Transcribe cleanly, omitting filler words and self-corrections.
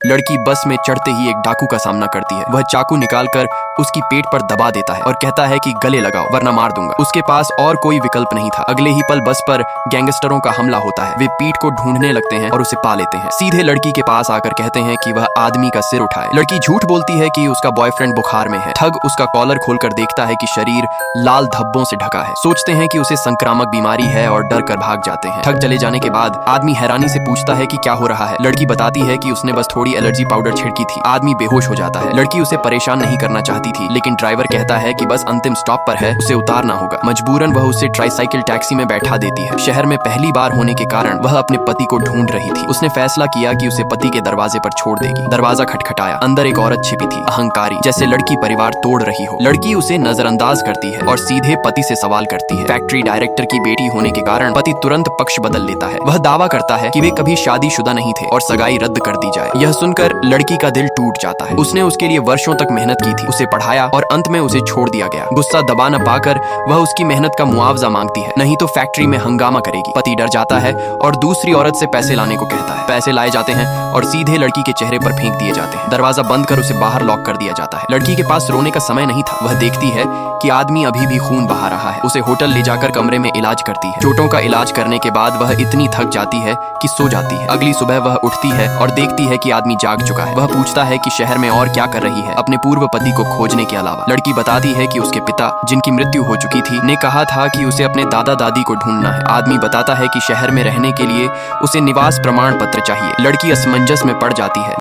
लड़की बस में चढ़ते ही एक डाकू का सामना करती है। वह चाकू निकालकर उसकी पेट पर दबा देता है और कहता है कि गले लगाओ वरना मार दूंगा। उसके पास और कोई विकल्प नहीं था। अगले ही पल बस पर गैंगस्टरों का हमला होता है। वे पीट को ढूंढने लगते हैं और उसे पा लेते हैं। सीधे लड़की के पास आकर कहते हैं कि वह आदमी का सिर उठाए। लड़की झूठ बोलती है कि उसका बॉयफ्रेंड बुखार में है। ठग उसका कॉलर खोलकर देखता है कि शरीर लाल धब्बों से ढका है। सोचते हैं कि उसे संक्रामक बीमारी है और डर कर भाग जाते हैं। ठग चले जाने के बाद आदमी हैरानी से पूछता है कि क्या हो रहा है। लड़की बताती है कि उसने बस थोड़ी एलर्जी पाउडर छिड़की थी। आदमी बेहोश हो जाता है। लड़की उसे परेशान नहीं करना चाहती थी, लेकिन ड्राइवर कहता है कि बस अंतिम स्टॉप पर है, उसे उतारना होगा। मजबूरन वह उसे ट्राईसाइकिल टैक्सी में बैठा देती है। शहर में पहली बार होने के कारण वह अपने पति को ढूंढ रही थी। उसने फैसला किया कि उसे पति के दरवाजे पर छोड़ देगी। दरवाजा खटखटाया। अंदर एक औरत छिपी थी, अहंकारी, जैसे लड़की परिवार तोड़ रही हो। लड़की उसे नजरअंदाज करती है और सीधे पति से सवाल करती है। फैक्ट्री डायरेक्टर की बेटी होने के कारण पति तुरंत पक्ष बदल लेता है। वह दावा करता है कि वे कभी शादीशुदा नहीं थे और सगाई रद्द कर दी जाए। यह सुनकर लड़की का दिल टूट जाता है। उसने उसके लिए वर्षों तक मेहनत की थी, उसे पढ़ाया और अंत में उसे छोड़ दिया गया। गुस्सा दबा न पाकर वह उसकी मेहनत का मुआवजा मांगती है, नहीं तो फैक्ट्री में हंगामा करेगी। पति डर जाता है और दूसरी औरत से पैसे लाने को कहता है। पैसे लाए जाते हैं और सीधे लड़की के चेहरे पर फेंक दिए जाते हैं। दरवाजा बंद कर उसे बाहर लॉक कर दिया जाता है। लड़की के पास रोने का समय नहीं था। वह देखती है कि आदमी अभी भी खून बहा रहा है। उसे होटल ले जाकर कमरे में इलाज करती है। चोटों का इलाज करने के बाद वह इतनी थक जाती है कि सो जाती है। अगली सुबह वह उठती है और देखती है कि आदमी जाग चुका है। वह पूछता है कि शहर में और क्या कर रही है अपने पूर्व पति को खोजने के अलावा। लड़की बताती है कि उसके पिता, जिनकी मृत्यु हो चुकी थी, ने कहा था कि उसे अपने दादा दादी को ढूंढना है। आदमी बताता है कि शहर में रहने के लिए उसे निवास प्रमाण पत्र चाहिए। लड़की असमंजस में पड़ जाती है।